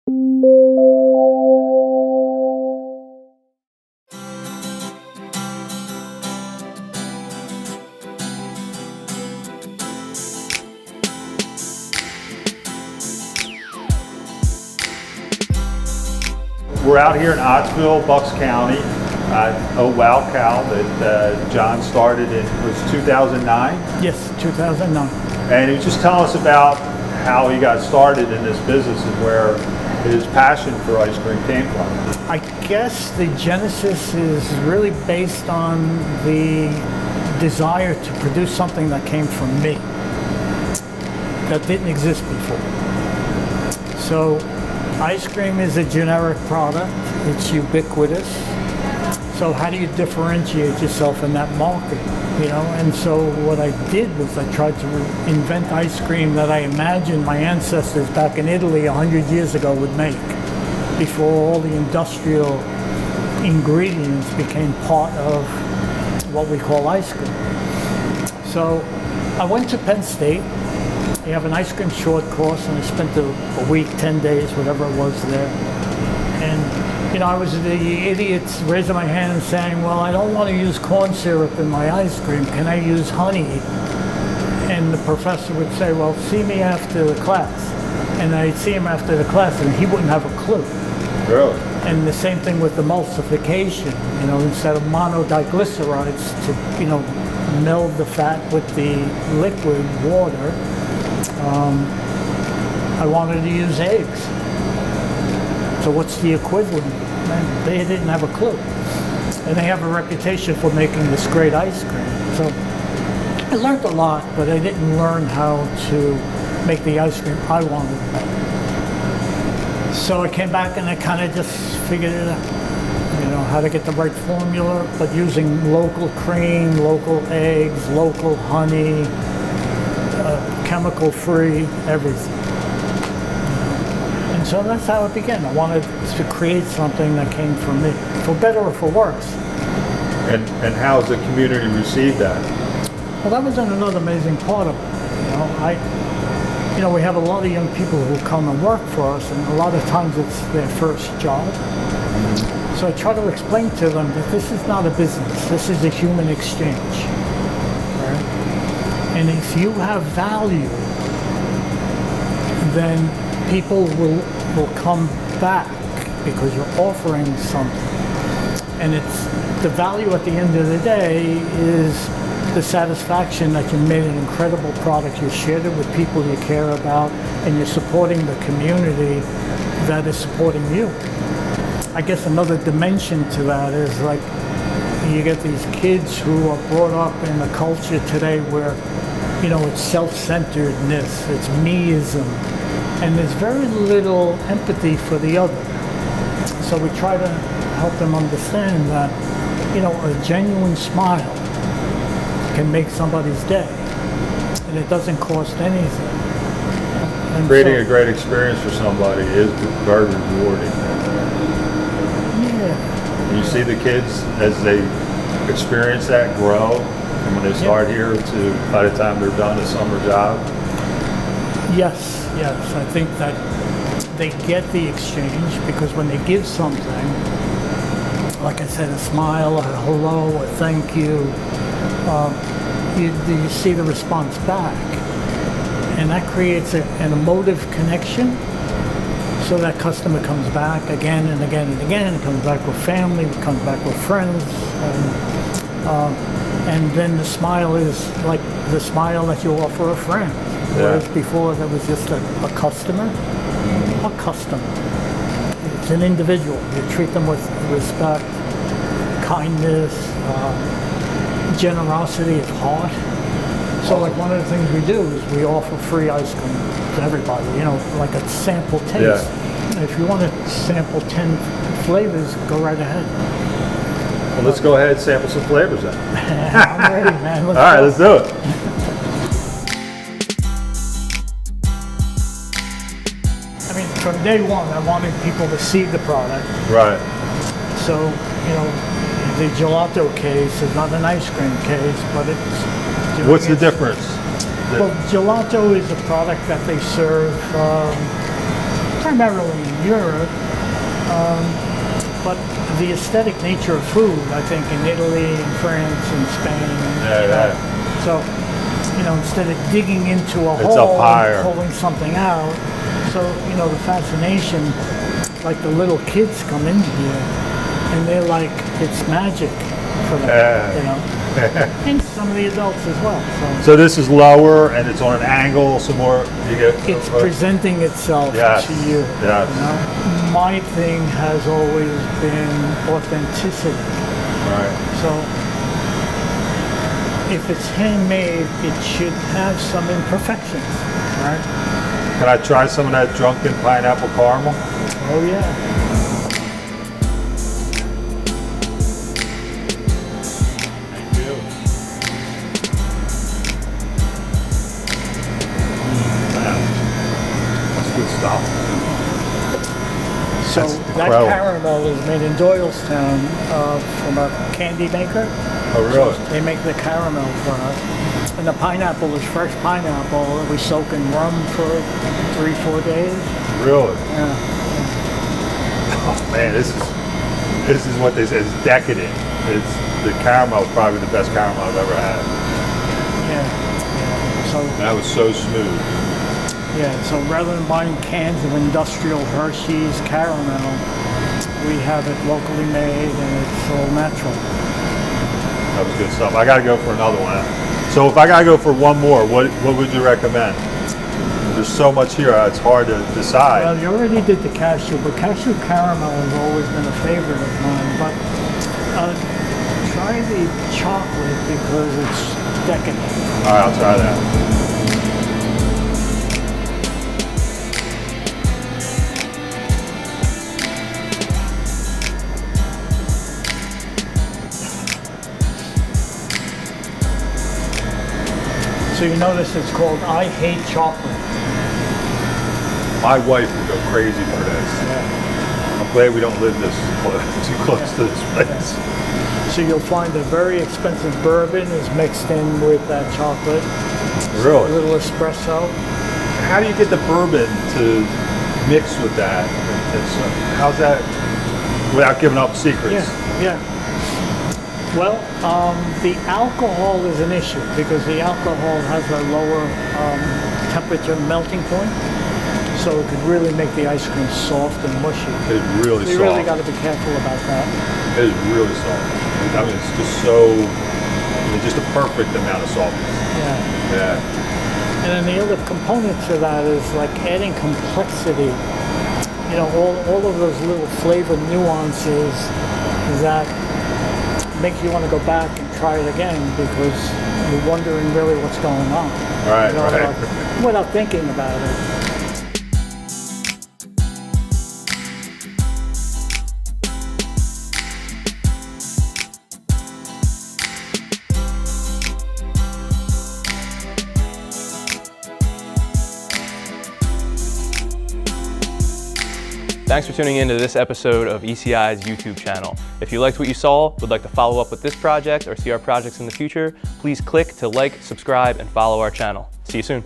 We're out here in Ottsville, Bucks County, OwowCow that John started in, was 2009? Yes, 2009. And he was just telling us about how he got started in this business and where his passion for ice cream came from. I guess the genesis is really based on the desire to produce something that came from me, that didn't exist before. So ice cream is a generic product, it's ubiquitous. So how do you differentiate yourself in that market? You know, and so what I did was I tried to invent ice cream that I imagined my ancestors back in Italy 100 years ago would make, before all the industrial ingredients became part of what we call ice cream. So I went to Penn State. They have an ice cream short course, and I spent a week, 10 days, whatever it was there. And, you know, I was the idiot raising my hand and saying, well, I don't want to use corn syrup in my ice cream. Can I use honey? And the professor would say, well, see me after the class. And I'd see him after the class, and he wouldn't have a clue. Really? And the same thing with emulsification. You know, instead of monodiglycerides to, you know, meld the fat with the liquid water, I wanted to use eggs. So what's the equivalent? Man, they didn't have a clue. And they have a reputation for making this great ice cream. So I learned a lot, but I didn't learn how to make the ice cream I wanted to make. So I came back and I kind of just figured it out. You know, how to get the right formula, but using local cream, local eggs, local honey, chemical-free, everything. And so that's how it began. I wanted to create something that came from me, for better or for worse. And how has the community received that? Well, that was another amazing part of it. You know, we have a lot of young people who come and work for us, and a lot of times it's their first job. So I try to explain to them that this is not a business, this is a human exchange. And if you have value, then people will come back because you're offering something. And it's the value at the end of the day is the satisfaction that you made an incredible product, you shared it with people you care about, and you're supporting the community that is supporting you. I guess another dimension to that is like you get these kids who are brought up in a culture today where, you know, it's self-centeredness, it's meism, and there's very little empathy for the other. So we try to help them understand that, you know, a genuine smile can make somebody's day, and it doesn't cost anything. And Creating a great experience for somebody is very rewarding. Yeah. You see the kids as they experience that grow, and when they start here to by the time they're done a summer job. Yes. I think that they get the exchange because when they give something, like I said, a smile, a hello, a thank you, you see the response back. And that creates an emotive connection. So that customer comes back again and again and again, comes back with family, comes back with friends. And then the smile is like the smile that you offer a friend. Whereas before there was just a customer. A customer. It's an individual. You treat them with respect, kindness, generosity of heart. So like one of the things we do is we offer free ice cream to everybody, you know, like a sample taste. Yeah. If you want to sample 10 flavors, go right ahead. Well, let's go ahead and sample some flavors then. I'm ready, man. All right, let's do it. I mean, from day one, I wanted people to see the product. Right. So, you know, the gelato case is not an ice cream case, but it's... What's the difference? Well, gelato is a product that they serve primarily in Europe. But the aesthetic nature of food, I think, in Italy and France and Spain. So, you know, instead of digging into a hole and pulling something out, so, you know, the fascination, like the little kids come in here and they're like, it's magic for them, you know. And some of the adults as well. So this is lower and it's on an angle, some more, you get... It's presenting itself to you. Yes. You know? My thing has always been authenticity. Right. So if it's handmade, it should have some imperfections, right? Can I try some of that drunken pineapple caramel? Oh yeah. So that caramel is made in Doylestown from a candy maker. Oh, really? So they make the caramel for us. And the pineapple is fresh pineapple that we soak in rum for 3-4 days. Really? Yeah. Oh man, this is what they say is decadent. The caramel is probably the best caramel I've ever had. Yeah. So that was so smooth. Yeah, so rather than buying cans of industrial Hershey's caramel, we have it locally made and it's all natural. That was good stuff. I gotta go for another one. So if I gotta go for one more, what would you recommend? There's so much here, it's hard to decide. Well, you already did the cashew, but cashew caramel has always been a favorite of mine. But try the chocolate because it's decadent. All right, I'll try that. So you notice it's called I Hate Chocolate. My wife would go crazy for this. Yeah. I'm glad we don't live too close to this place. Yeah. So you'll find a very expensive bourbon is mixed in with that chocolate. Really? A little espresso. How do you get the bourbon to mix with that? How's that, without giving up secrets? Yeah. Well, the alcohol is an issue because the alcohol has a lower temperature melting point, so it could really make the ice cream soft and mushy. It's really soft. You really got to be careful about that. It is really soft. I mean, it's just just a perfect amount of softness. Yeah. And then the other component to that is like adding complexity. You know, all of those little flavor nuances that make you want to go back and try it again because you're wondering really what's going on. Right, you know, right. Without thinking about it. Thanks for tuning in to this episode of ECI's YouTube channel. If you liked what you saw, would like to follow up with this project or see our projects in the future, please click to like, subscribe, and follow our channel. See you soon.